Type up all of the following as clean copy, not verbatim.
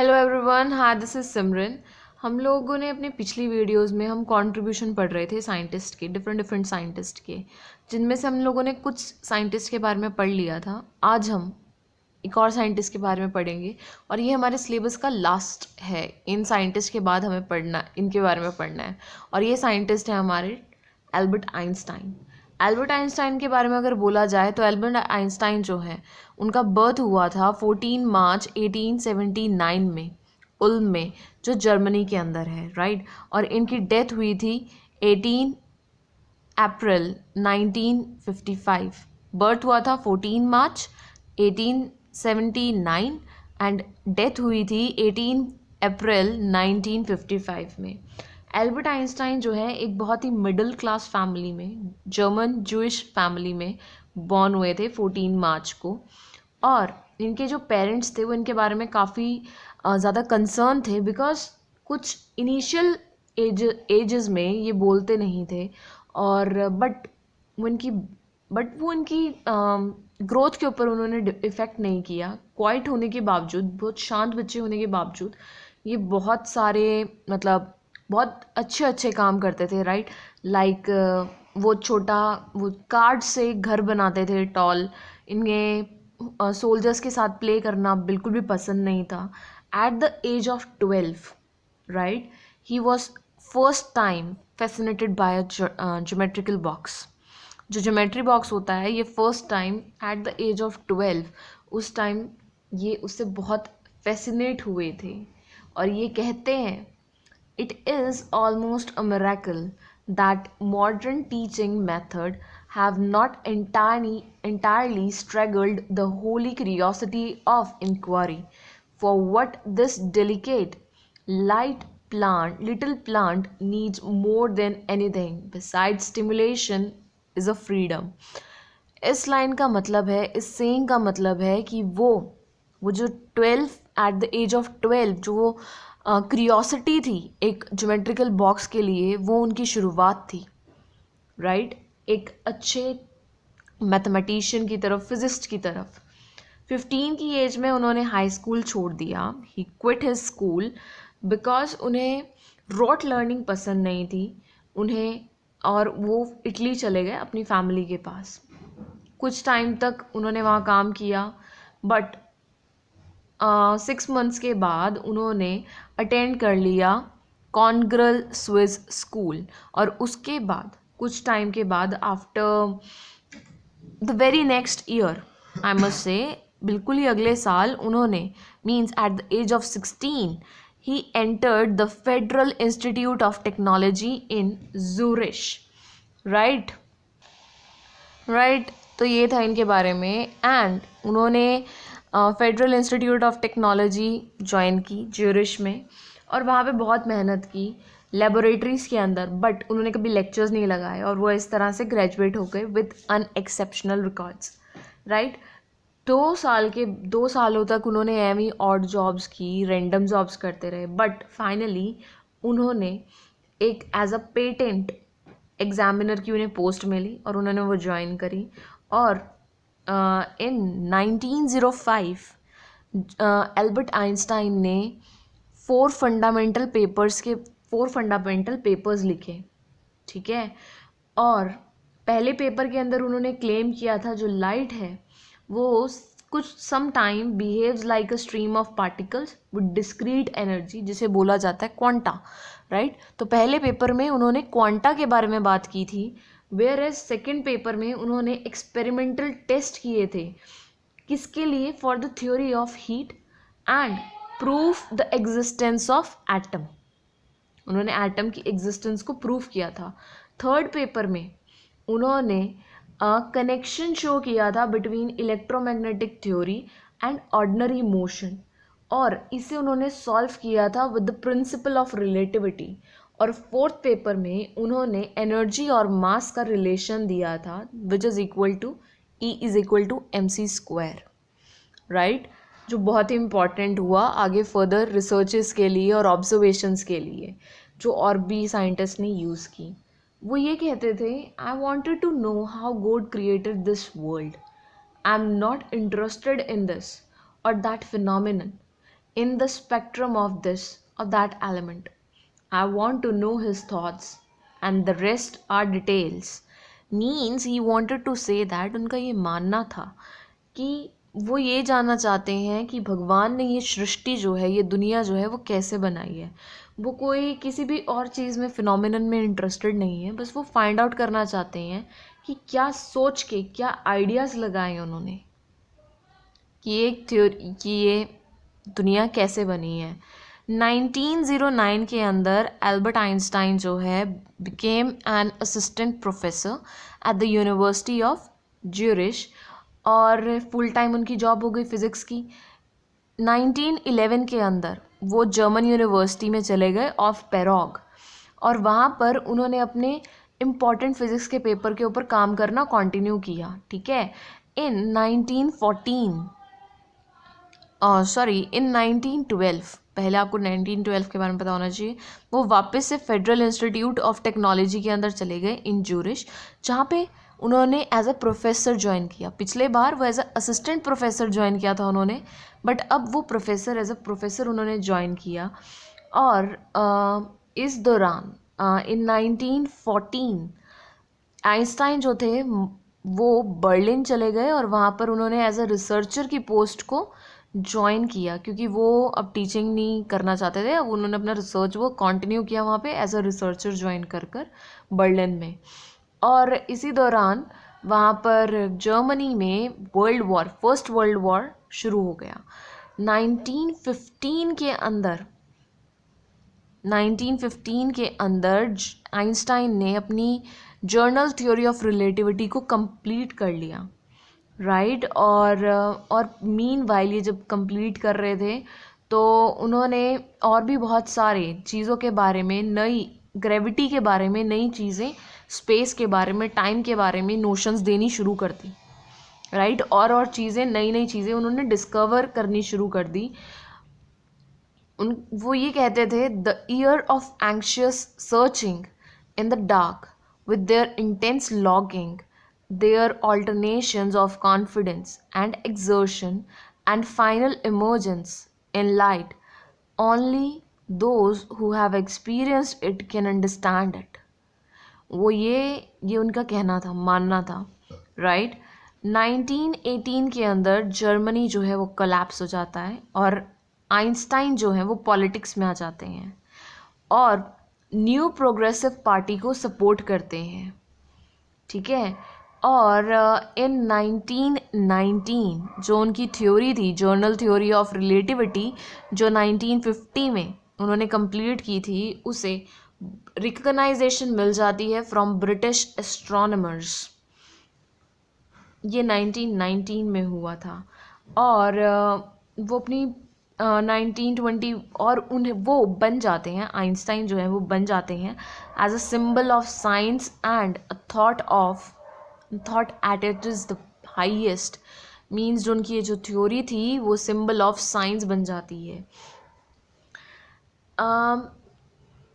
Hello everyone, हाँ this is सिमरन। हम लोगों ने अपनी पिछली वीडियोस में हम कंट्रीब्यूशन पढ़ रहे थे साइंटिस्ट के, डिफरेंट साइंटिस्ट के, जिनमें से हम लोगों ने कुछ साइंटिस्ट के बारे में पढ़ लिया था। आज हम एक और साइंटिस्ट के बारे में पढ़ेंगे और ये हमारे सिलेबस का लास्ट है। इन साइंटिस्ट के बाद हमें पढ़ना, इनके बारे में पढ़ना है। और ये साइंटिस्ट हैं हमारे एल्बर्ट आइंस्टाइन। एल्बर्ट आइंस्टाइन के बारे में अगर बोला जाए तो एल्बर्ट आइंस्टाइन जो है उनका बर्थ हुआ था 14 मार्च 1879 में उल्म में, जो जर्मनी के अंदर है, राइट। और इनकी डेथ हुई थी 18 अप्रैल 1955। बर्थ हुआ था 14 मार्च 1879 एंड डेथ हुई थी 18 अप्रैल 1955 में। एल्बर्ट आइंस्टाइन जो है एक बहुत ही मिडिल क्लास फैमिली में, जर्मन जूइश फैमिली में बॉर्न हुए थे 14 मार्च को। और इनके जो पेरेंट्स थे वो इनके बारे में काफ़ी ज़्यादा कंसर्न थे, बिकॉज कुछ इनिशियल एजेस में ये बोलते नहीं थे। और वो इनकी ग्रोथ के ऊपर उन्होंने इफ़ेक्ट नहीं किया। क्वाइट होने के बावजूद, बहुत शांत बच्चे होने के बावजूद ये बहुत सारे बहुत अच्छे काम करते थे, राइट। लाइक वो कार्ड से घर बनाते थे टॉल। इन्हें सोल्जर्स के साथ प्ले करना बिल्कुल भी पसंद नहीं था। At the age of 12, right, he was first time fascinated by a geometrical box. जो ज्योमेट्री बॉक्स होता है, ये first time at the age of 12, उस टाइम ये उससे बहुत फैसिनेट हुए थे। और ये कहते हैं, it is almost a miracle that modern teaching method have not entirely strangled the holy curiosity of inquiry for what this delicate little plant needs more than anything besides stimulation is a freedom. इस line का मतलब है, इस saying का मतलब है कि वो जो 12, एट द एज ऑफ 12, जो वो क्रियोसिटी थी एक ज्योमेट्रिकल बॉक्स के लिए, वो उनकी शुरुआत थी, राइट। एक अच्छे मैथमेटिशियन की तरफ, फिजिस्ट की तरफ। 15 की एज में उन्होंने हाई स्कूल छोड़ दिया। ही क्विट हिज स्कूल बिकॉज उन्हें रोट लर्निंग पसंद नहीं थी उन्हें, और वो इटली चले गए अपनी फैमिली के पास। कुछ टाइम तक उन्होंने वहाँ काम किया, बट 6 मंथ्स के बाद उन्होंने अटेंड कर लिया कॉन्ग्रेल स्विस स्कूल। और उसके बाद कुछ टाइम के बाद, after the very next year, I must say, बिल्कुल ही अगले साल, उन्होंने means at the age of 16 ही entered the Federal Institute of Technology in Zurich, right. तो ये था इनके बारे में। एंड उन्होंने Federal Institute of Technology join की ज्यूरिश में, और वहाँ पे बहुत मेहनत की लेबोरेटरीज़ के अंदर, बट उन्होंने कभी लेक्चर्स नहीं लगाए, और वो इस तरह से ग्रेजुएट हो गए विद अनएक्सेप्शनल रिकॉर्ड्स, राइट। 2 सालों तक उन्होंने एवं ऑड जॉब्स की, रैंडम जॉब्स करते रहे, बट फाइनली उन्होंने एक एज अ पेटेंट एग्जामिनर की उन्हें पोस्ट मिली और उन्होंने वो ज्वाइन करी। और इन 1905 एल्बर्ट आइंस्टाइन ने 4 फंडामेंटल पेपर्स लिखे, ठीक है। और पहले पेपर के अंदर उन्होंने क्लेम किया था जो लाइट है वो कुछ some time behaves like a stream of particles with discrete energy, जिसे बोला जाता है क्वांटा, राइट। तो पहले पेपर में उन्होंने क्वांटा के बारे में बात की थी, वेयर एज सेकेंड पेपर में उन्होंने एक्सपेरिमेंटल टेस्ट किए थे। किसके लिए? For the theory of heat and proof the existence of atom. उन्होंने एटम की एग्जिस्टेंस को प्रूफ किया था। थर्ड पेपर में उन्होंने कनेक्शन शो किया था between electromagnetic theory and ordinary motion, और इसे उन्होंने सॉल्व किया था with the principle of relativity. और फोर्थ पेपर में उन्होंने एनर्जी और मास का रिलेशन दिया था, which is equal to E is equal to mc², right. जो बहुत ही इम्पॉर्टेंट हुआ आगे फर्दर रिसर्चेस के लिए और ऑब्जर्वेशंस के लिए, जो और भी साइंटिस्ट ने यूज़ की। वो ये कहते थे, I wanted to know how God created this world. I am not interested in this और that phenomenon. in the spectrum of this or that element. I want to know his thoughts and the rest are details. Means he wanted to say that उनका ये मानना था कि वो ये जानना चाहते हैं कि भगवान ने ये सृष्टि जो है, ये दुनिया जो है, वो कैसे बनाई है. वो कोई किसी भी और चीज़ में, फिनोमिनन में इंटरेस्टेड नहीं है. बस वो फाइंड आउट करना चाहते हैं कि क्या सोच के, क्या आइडियाज़ लगाए उन्होंने कि एक थ्योरी, कि ये दुनिया कैसे बनी है. 1909 के अंदर एल्बर्ट आइंस्टाइन जो है became an assistant professor at the University of Zurich और फुल टाइम उनकी जॉब हो गई फिज़िक्स की. 1911 के अंदर वो जर्मन यूनिवर्सिटी में चले गए ऑफ पेरोग और वहाँ पर उन्होंने अपने इम्पॉर्टेंट फिज़िक्स के पेपर के ऊपर काम करना कंटिन्यू किया. ठीक है. इन 1912, पहले आपको 1912 के बारे में पता होना चाहिए, वो वापस से फेडरल इंस्टीट्यूट ऑफ टेक्नोलॉजी के अंदर चले गए इन ज्यूरिश, जहाँ पे उन्होंने एज अ प्रोफेसर ज्वाइन किया. पिछले बार वो as a assistant professor join किया था उन्होंने, बट अब वो प्रोफेसर, एज अ प्रोफेसर उन्होंने ज्वाइन किया. और इस दौरान इन 1914 आइंस्टाइन जो थे वो बर्लिन चले गए और वहाँ पर उन्होंने एज अ रिसर्चर की पोस्ट को ज्वाइन किया, क्योंकि वो अब टीचिंग नहीं करना चाहते थे. अब उन्होंने अपना रिसर्च वो कंटिन्यू किया वहाँ पे एज अ रिसर्चर ज्वाइन कर बर्लिन में. और इसी दौरान वहाँ पर जर्मनी में फर्स्ट वर्ल्ड वॉर शुरू हो गया. 1915 के अंदर आइंस्टाइन ने अपनी जर्नल थ्योरी ऑफ रिलेटिविटी को कंप्लीट कर लिया. राइट. और मीन वाइल ये जब कंप्लीट कर रहे थे तो उन्होंने और भी बहुत सारे चीज़ों के बारे में, नई ग्रेविटी के बारे में, नई चीज़ें, स्पेस के बारे में, टाइम के बारे में नोशंस देनी शुरू कर दी. राइट. और चीज़ें, नई चीज़ें उन्होंने डिस्कवर करनी शुरू कर दी. वो ये कहते थे, the year of anxious searching in the dark with their intense logging, their alternations of confidence and exertion and final emergence in light, only those who have experienced it can understand it. वो ये उनका कहना था, मानना था. Right. 1918 के अंदर Germany जो है वो कोलैप्स हो जाता है और आइंस्टाइन जो है वो पॉलिटिक्स में आ जाते हैं और न्यू प्रोग्रेसिव पार्टी को सपोर्ट करते हैं. ठीक है. और इन 1919 जो उनकी थ्योरी थी, जर्नल थ्योरी ऑफ रिलेटिविटी, जो 1950 में उन्होंने कंप्लीट की थी, उसे रिकग्नाइजेशन मिल जाती है फ्रॉम ब्रिटिश एस्ट्रोनॉमर्स. ये 1919 में हुआ था. और वो अपनी 1920 और उन्हें वो बन जाते हैं, आइंस्टाइन जो है वो बन जाते हैं as a symbol of science and thought at it is the highest. Means जो उनकी ये जो थ्योरी थी वो सिंबल ऑफ साइंस बन जाती है.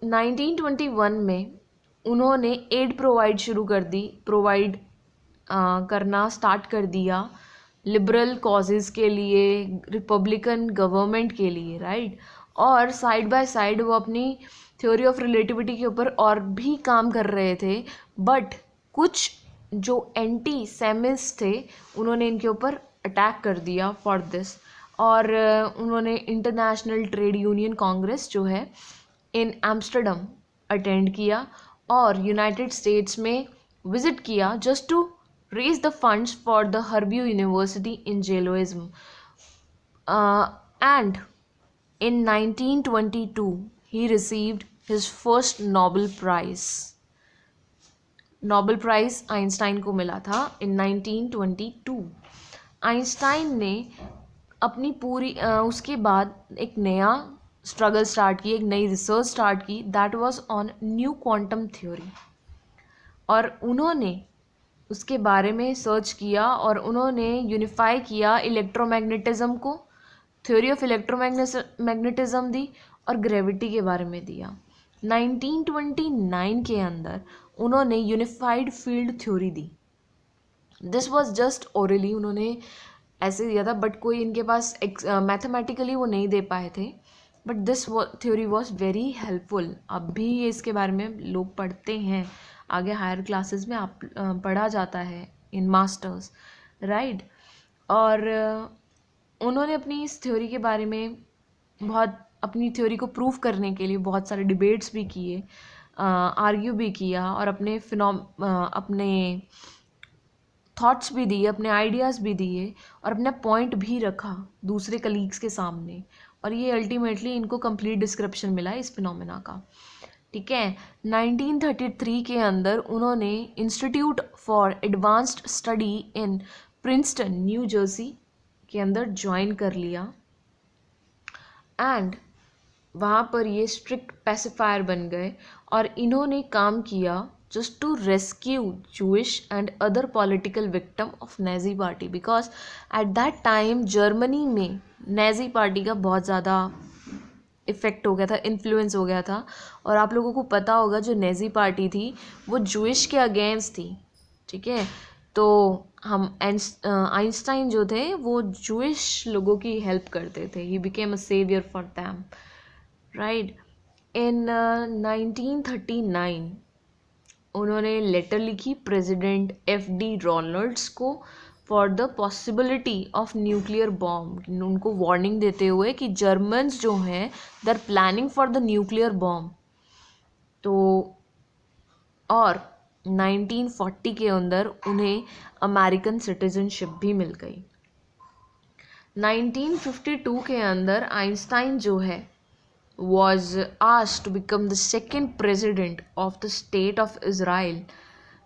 1921 में उन्होंने एड प्रोवाइड करना स्टार्ट कर दिया लिबरल कॉजेज़ के लिए, रिपब्लिकन गवर्नमेंट के लिए. राइट. और साइड बाय साइड वो अपनी थ्योरी ऑफ रिलेटिविटी के ऊपर और भी काम कर रहे थे. बट कुछ जो एंटी सेमिस्ट थे उन्होंने इनके ऊपर अटैक कर दिया फॉर दिस. और उन्होंने इंटरनेशनल ट्रेड यूनियन कांग्रेस जो है इन एम्स्टर्डम अटेंड किया और यूनाइटेड स्टेट्स में विज़िट किया just to raise the funds for the Harbieu University in Jailoism. And in 1922 he received his first Nobel Prize. Nobel prize Einstein को मिला था in 1922. आइंस्टाइन ने अपनी पूरी उसके बाद एक नया स्ट्रगल स्टार्ट की, एक नई रिसर्च स्टार्ट की, that was on new quantum theory. और उन्होंने उसके बारे में सर्च किया और उन्होंने यूनिफाई किया इलेक्ट्रोमैग्नेटिज़म को, थ्योरी ऑफ इलेक्ट्रोमैग्नेटिज़म दी और ग्रेविटी के बारे में दिया. 1929 के अंदर उन्होंने unified field theory the. This was just orally, उन्होंने ऐसे दिया था, बट कोई इनके पास मैथमेटिकली वो नहीं दे पाए थे, but this theory was very helpful. अब भी ये इसके बारे में लोग पढ़ते हैं, आगे हायर क्लासेस में आप पढ़ा जाता है इन मास्टर्स, राइट। और उन्होंने अपनी इस थ्योरी के बारे में बहुत, अपनी थ्योरी को प्रूव करने के लिए बहुत सारे डिबेट्स भी किए, आर्ग्यू भी किया, और अपने थॉट्स भी दिए, अपने आइडियाज़ भी दिए, और अपना पॉइंट भी रखा दूसरे कलीग्स के सामने, और ये अल्टीमेटली इनको कंप्लीट डिस्क्रिप्शन मिला इस फिनोमेना का, ठीक है। 1933 के अंदर उन्होंने institute for advanced study in Princeton new Jersey के अंदर ज्वाइन कर लिया, एंड वहाँ पर ये स्ट्रिक्ट पैसिफायर बन गए, और इन्होंने काम किया just to rescue Jewish and other political victim of Nazi party, because at that time Germany में नाजी पार्टी का बहुत ज़्यादा इफ़ेक्ट हो गया था, इन्फ्लुएंस हो गया था। और आप लोगों को पता होगा जो नाजी पार्टी थी वो जूइश के अगेंस्ट थी, ठीक है। तो हम आइंस्टाइन जो थे वो जूइश लोगों की हेल्प करते थे, he became a saviour for them, right. In 1939 उन्होंने लेटर लिखी प्रेसिडेंट FD रॉनल्ड्स को for the possibility of nuclear bomb, उनको वार्निंग देते हुए कि जर्मन्स जो हैं they are planning for the nuclear bomb. तो और 1940 के अंदर उन्हें अमेरिकन सिटीजनशिप भी मिल गई। 1952 के अंदर आइंस्टाइन जो है was asked to become the second president of the state of Israel।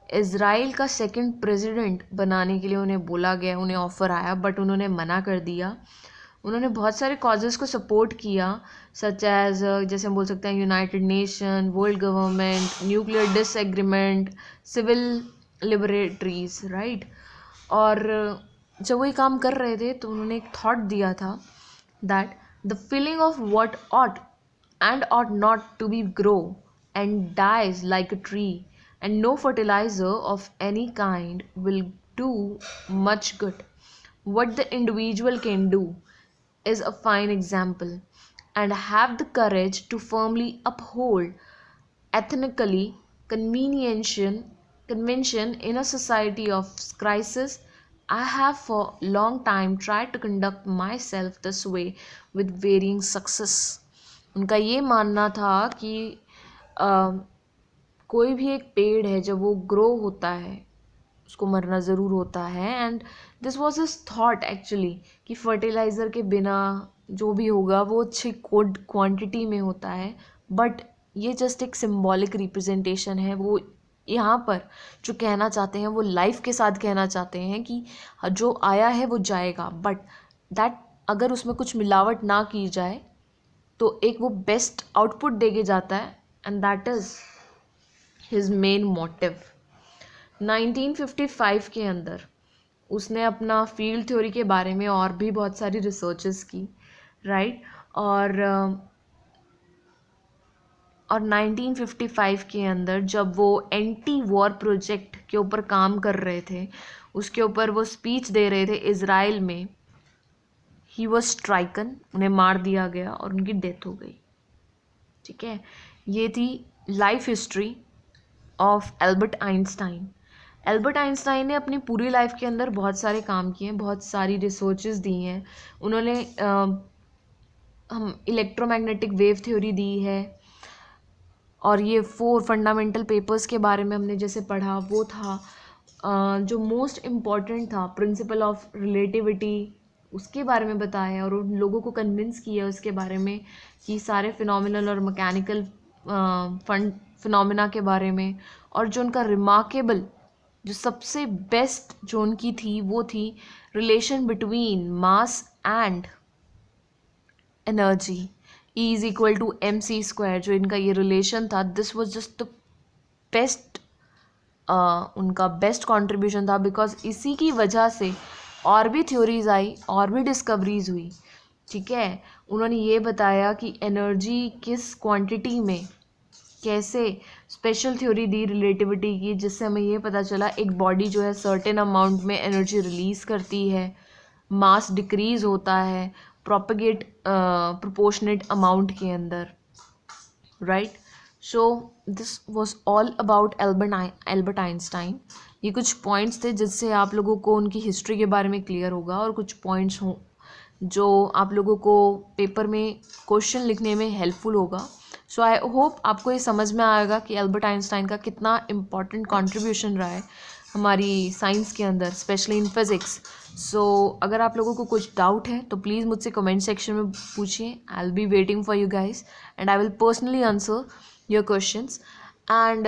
Israel का सेकंड प्रेसिडेंट बनाने के लिए उन्हें बोला गया, उन्हें ऑफ़र आया, बट उन्होंने मना कर दिया। उन्होंने बहुत सारे कॉजेज़ को सपोर्ट किया, सच एज जैसे हम बोल सकते हैं United Nation, world government, nuclear disagreement, civil liberties, right. और जब वो ये काम कर रहे थे तो उन्होंने एक थॉट दिया था that the feeling of what ought and ought not to be grow and dies like a tree, and no fertilizer of any kind will do much good. What the individual can do is a fine example, and have the courage to firmly uphold ethnically convention in a society of crisis. I have for long time tried to conduct myself this way with varying success. उनका ये मानना था कि कोई भी एक पेड़ है जब वो ग्रो होता है उसको मरना ज़रूर होता है, and this was his thought actually कि फर्टिलाइज़र के बिना जो भी होगा वो अच्छी क्वांटिटी में होता है, बट ये जस्ट एक सिंबॉलिक रिप्रेजेंटेशन है। वो यहाँ पर जो कहना चाहते हैं वो लाइफ के साथ कहना चाहते हैं कि जो आया है वो जाएगा, बट दैट अगर उसमें कुछ मिलावट ना की जाए तो एक वो बेस्ट आउटपुट देके जाता है, and that is his main motive. 1955 के अंदर उसने अपना फील्ड थ्योरी के बारे में और भी बहुत सारी रिसर्चेस की, राइट। और 1955 के अंदर जब वो एंटी वॉर प्रोजेक्ट के ऊपर काम कर रहे थे, उसके ऊपर वो स्पीच दे रहे थे इज़राइल में, ही वॉज स्ट्राइकन, उन्हें मार दिया गया और उनकी डेथ हो गई, ठीक है। ये थी life history of Albert Einstein. Albert Einstein ने अपनी पूरी लाइफ के अंदर बहुत सारे काम किए हैं, बहुत सारी रिसर्चेस दी हैं उन्होंने। हम इलेक्ट्रोमैग्नेटिक वेव थ्योरी दी है, और ये 4 फंडामेंटल पेपर्स के बारे में हमने जैसे पढ़ा वो था। जो मोस्ट इम्पॉर्टेंट था प्रिंसिपल ऑफ रिलेटिविटी, उसके बारे में बताया और उन लोगों को कन्विंस किया उसके बारे में कि सारे फिनोमिनल और मैकेनिकल फिनोमिना के बारे में। और जो उनका रिमार्केबल, जो सबसे बेस्ट जो उनकी थी वो थी relation between mass and energy, E is equal to mc²। जो इनका ये रिलेशन था, this was just the best, उनका बेस्ट कॉन्ट्रीब्यूशन था, बिकॉज इसी की वजह से और भी थ्योरीज आई और भी डिस्कवरीज हुई, ठीक है। उन्होंने ये बताया कि एनर्जी किस क्वांटिटी में, कैसे स्पेशल थ्योरी दी रिलेटिविटी की, जिससे हमें ये पता चला एक बॉडी जो है सर्टेन अमाउंट में एनर्जी रिलीज़ करती है, मास डिक्रीज होता है प्रोपेगेट प्रोपोर्शनेट अमाउंट के अंदर, right. So this was all about Albert Einstein. ये कुछ पॉइंट्स थे जिससे आप लोगों को उनकी हिस्ट्री के बारे में क्लियर होगा, और कुछ पॉइंट्स हों जो आप लोगों को पेपर में क्वेश्चन लिखने में हेल्पफुल होगा। सो आई होप आपको ये समझ में आएगा कि एल्बर्ट आइंस्टाइन का कितना इम्पॉर्टेंट कंट्रीब्यूशन रहा है हमारी साइंस के अंदर, स्पेशली इन फिज़िक्स। सो अगर आप लोगों को कुछ डाउट है तो प्लीज़ मुझसे कमेंट सेक्शन में पूछिए। I will be waiting for you guys and I will personally answer your questions. And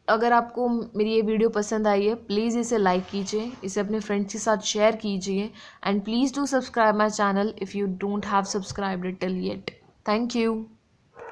अगर आपको मेरी ये वीडियो पसंद आई है, प्लीज़ इसे लाइक कीजिए, इसे अपने फ्रेंड्स के साथ शेयर कीजिए, and please do subscribe my channel if you don't have subscribed it till yet. Thank you.